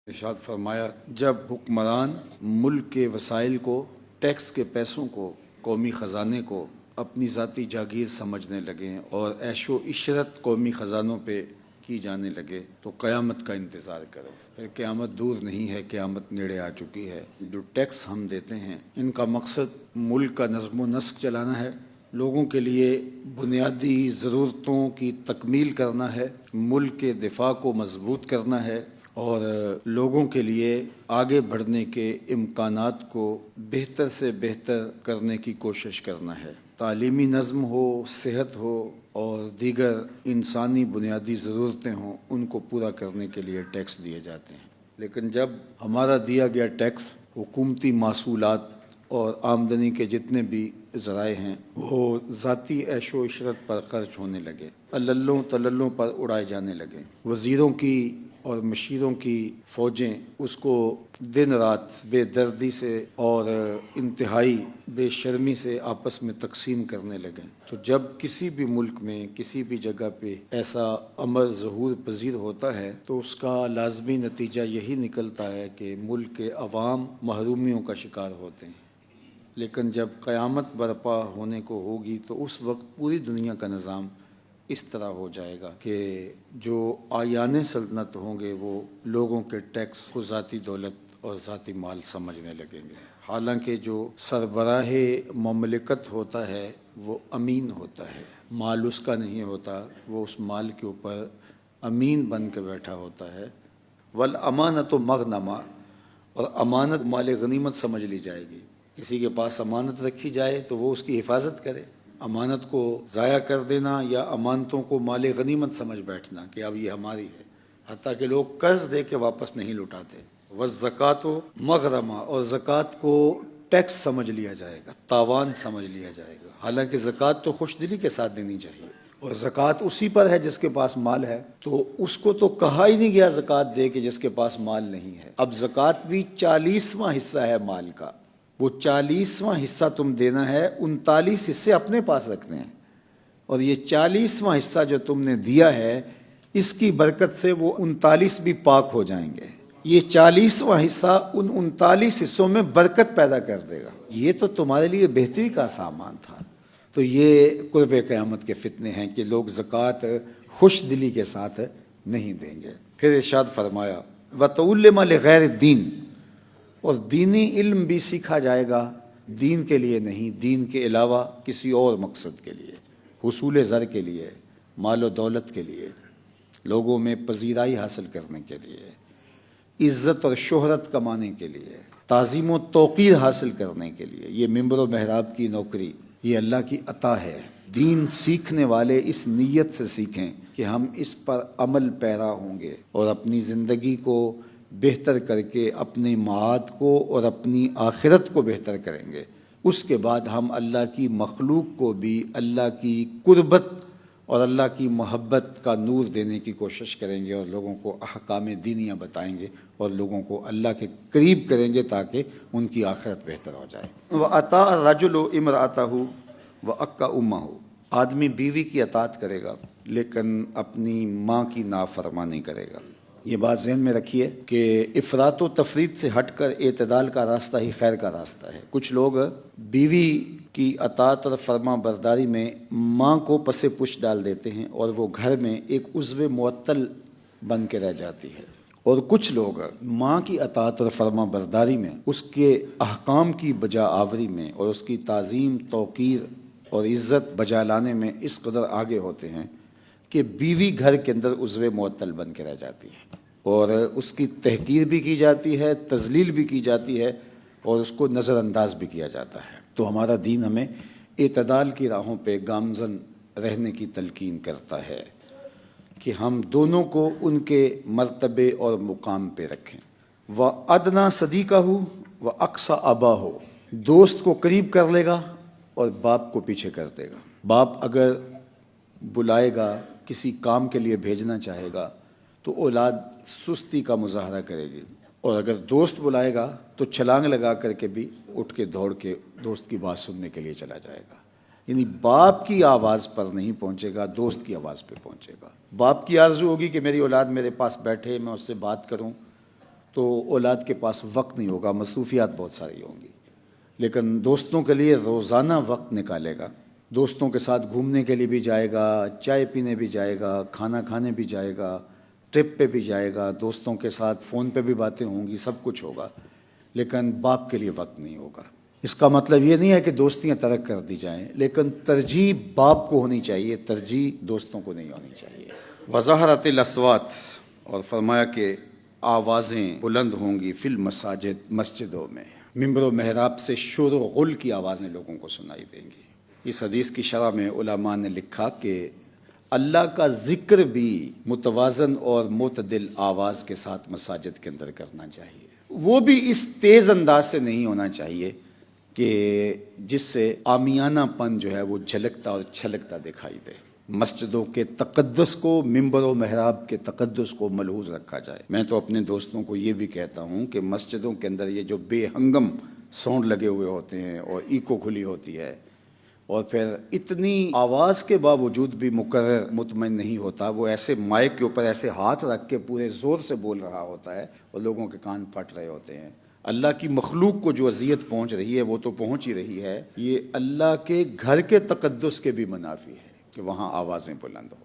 ارشاد فرمایا جب حکمران ملک کے وسائل کو، ٹیکس کے پیسوں کو، قومی خزانے کو اپنی ذاتی جاگیر سمجھنے لگیں اور عیش و عشرت قومی خزانوں پہ کی جانے لگے تو قیامت کا انتظار کرو۔ پھر قیامت دور نہیں ہے، قیامت نیڑے آ چکی ہے۔ جو ٹیکس ہم دیتے ہیں ان کا مقصد ملک کا نظم و نسق چلانا ہے، لوگوں کے لیے بنیادی ضرورتوں کی تکمیل کرنا ہے، ملک کے دفاع کو مضبوط کرنا ہے اور لوگوں کے لیے آگے بڑھنے کے امکانات کو بہتر سے بہتر کرنے کی کوشش کرنا ہے۔ تعلیمی نظم ہو، صحت ہو اور دیگر انسانی بنیادی ضرورتیں ہوں، ان کو پورا کرنے کے لیے ٹیکس دیے جاتے ہیں۔ لیکن جب ہمارا دیا گیا ٹیکس حکومتی محصولات اور آمدنی کے جتنے بھی ذرائع ہیں وہ ذاتی عیش و عشرت پر خرچ ہونے لگے، الللوں تللوں پر اڑائے جانے لگے، وزیروں کی اور مشیروں کی فوجیں اس کو دن رات بے دردی سے اور انتہائی بے شرمی سے آپس میں تقسیم کرنے لگیں، تو جب کسی بھی ملک میں کسی بھی جگہ پہ ایسا امر ظہور پذیر ہوتا ہے تو اس کا لازمی نتیجہ یہی نکلتا ہے کہ ملک کے عوام محرومیوں کا شکار ہوتے ہیں۔ لیکن جب قیامت برپا ہونے کو ہوگی تو اس وقت پوری دنیا کا نظام اس طرح ہو جائے گا کہ جو آیان سلطنت ہوں گے وہ لوگوں کے ٹیکس کو ذاتی دولت اور ذاتی مال سمجھنے لگیں گے، حالانکہ جو سربراہ مملکت ہوتا ہے وہ امین ہوتا ہے، مال اس کا نہیں ہوتا، وہ اس مال کے اوپر امین بن کے بیٹھا ہوتا ہے۔ والامانۃ مغنمہ، اور امانت مال غنیمت سمجھ لی جائے گی۔ کسی کے پاس امانت رکھی جائے تو وہ اس کی حفاظت کرے، امانت کو ضائع کر دینا یا امانتوں کو مال غنیمت سمجھ بیٹھنا کہ اب یہ ہماری ہے، حتیٰ کہ لوگ قرض دے کے واپس نہیں لوٹاتے۔ والزکوٰۃ مغرمہ، اور زکوٰۃ کو ٹیکس سمجھ لیا جائے گا، تاوان سمجھ لیا جائے گا، حالانکہ زکوٰۃ تو خوش دلی کے ساتھ دینی چاہیے، اور زکوٰۃ اسی پر ہے جس کے پاس مال ہے، تو اس کو تو کہا ہی نہیں گیا زکوٰۃ دے کہ جس کے پاس مال نہیں ہے۔ اب زکوٰۃ بھی 40واں حصہ ہے مال کا، وہ 40واں حصہ تم دینا ہے، 39 حصے اپنے پاس رکھنے ہیں، اور یہ 40واں حصہ جو تم نے دیا ہے اس کی برکت سے وہ 39 بھی پاک ہو جائیں گے۔ یہ 40واں حصہ ان 39 حصوں میں برکت پیدا کر دے گا، یہ تو تمہارے لیے بہتری کا سامان تھا۔ تو یہ قرب قیامت کے فتنے ہیں کہ لوگ زکوٰۃ خوش دلی کے ساتھ نہیں دیں گے۔ پھر ارشاد فرمایا وَتُعَلَّمَ لِغَيْرِ الدِّينِ، اور دینی علم بھی سیکھا جائے گا، دین کے لیے نہیں، دین کے علاوہ کسی اور مقصد کے لیے، حصول زر کے لیے، مال و دولت کے لیے، لوگوں میں پذیرائی حاصل کرنے کے لیے، عزت اور شہرت کمانے کے لیے، تعظیم و توقیر حاصل کرنے کے لیے۔ یہ ممبر و محراب کی نوکری یہ اللہ کی عطا ہے۔ دین سیکھنے والے اس نیت سے سیکھیں کہ ہم اس پر عمل پیرا ہوں گے اور اپنی زندگی کو بہتر کر کے اپنے معاد کو اور اپنی آخرت کو بہتر کریں گے۔ اس کے بعد ہم اللہ کی مخلوق کو بھی اللہ کی قربت اور اللہ کی محبت کا نور دینے کی کوشش کریں گے اور لوگوں کو احکام دینیاں بتائیں گے اور لوگوں کو اللہ کے قریب کریں گے تاکہ ان کی آخرت بہتر ہو جائے۔ وَأَطَاعَ الرَّجُلُ امْرَأَتَهُ وَأَكَّ أُمَّهُ، آدمی بیوی کی اطاعت کرے گا لیکن اپنی ماں کی نافرمانی کرے گا۔ یہ بات ذہن میں رکھیے کہ افراط و تفریط سے ہٹ کر اعتدال کا راستہ ہی خیر کا راستہ ہے۔ کچھ لوگ بیوی کی اطاعت اور فرما برداری میں ماں کو پس پش ڈال دیتے ہیں اور وہ گھر میں ایک عضو معطل بن کے رہ جاتی ہے، اور کچھ لوگ ماں کی اطاعت اور فرما برداری میں، اس کے احکام کی بجا آوری میں اور اس کی تعظیم، توقیر اور عزت بجا لانے میں اس قدر آگے ہوتے ہیں کہ بیوی گھر کے اندر عضو معطل بن کے رہ جاتی ہے اور اس کی تحقیر بھی کی جاتی ہے، تذلیل بھی کی جاتی ہے اور اس کو نظر انداز بھی کیا جاتا ہے۔ تو ہمارا دین ہمیں اعتدال کی راہوں پہ گامزن رہنے کی تلقین کرتا ہے کہ ہم دونوں کو ان کے مرتبے اور مقام پہ رکھیں۔ وَأَدْنَىٰ صَدِيقَهُ وَأَقْصَىٰ أَبَاهُ، دوست کو قریب کر لے گا اور باپ کو پیچھے کر دے گا۔ باپ اگر بلائے گا، کسی کام کے لیے بھیجنا چاہے گا تو اولاد سستی کا مظاہرہ کرے گی، اور اگر دوست بلائے گا تو چھلانگ لگا کر کے بھی اٹھ کے دوڑ کے دوست کی بات سننے کے لیے چلا جائے گا۔ یعنی باپ کی آواز پر نہیں پہنچے گا، دوست کی آواز پہ پہنچے گا۔ باپ کی آرزو ہوگی کہ میری اولاد میرے پاس بیٹھے، میں اس سے بات کروں، تو اولاد کے پاس وقت نہیں ہوگا، مصروفیات بہت ساری ہوں گی، لیکن دوستوں کے لیے روزانہ وقت نکالے گا، دوستوں کے ساتھ گھومنے کے لیے بھی جائے گا، چائے پینے بھی جائے گا، کھانا کھانے بھی جائے گا، ٹرپ پہ بھی جائے گا، دوستوں کے ساتھ فون پہ بھی باتیں ہوں گی، سب کچھ ہوگا، لیکن باپ کے لیے وقت نہیں ہوگا۔ اس کا مطلب یہ نہیں ہے کہ دوستیاں ترک کر دی جائیں، لیکن ترجیح باپ کو ہونی چاہیے، ترجیح دوستوں کو نہیں ہونی چاہیے۔ وظاہرت الاصوات، اور فرمایا کہ آوازیں بلند ہوں گی فی المساجد، مسجدوں میں، ممبر و محراب سے شور و غل کی آوازیں لوگوں کو سنائی دیں گی۔ اس حدیث کی شرح میں علماء نے لکھا کہ اللہ کا ذکر بھی متوازن اور معتدل آواز کے ساتھ مساجد کے اندر کرنا چاہیے، وہ بھی اس تیز انداز سے نہیں ہونا چاہیے کہ جس سے عامیانہ پن جو ہے وہ جھلکتا اور چھلکتا دکھائی دے۔ مسجدوں کے تقدس کو، ممبر و محراب کے تقدس کو ملحوظ رکھا جائے۔ میں تو اپنے دوستوں کو یہ بھی کہتا ہوں کہ مسجدوں کے اندر یہ جو بے ہنگم ساؤنڈ لگے ہوئے ہوتے ہیں اور ایکو کھلی ہوتی ہے، اور پھر اتنی آواز کے باوجود بھی مقرر مطمئن نہیں ہوتا، وہ ایسے مائک کے اوپر ایسے ہاتھ رکھ کے پورے زور سے بول رہا ہوتا ہے اور لوگوں کے کان پھٹ رہے ہوتے ہیں۔ اللہ کی مخلوق کو جو اذیت پہنچ رہی ہے وہ تو پہنچ ہی رہی ہے، یہ اللہ کے گھر کے تقدس کے بھی منافی ہے کہ وہاں آوازیں بلند ہوں۔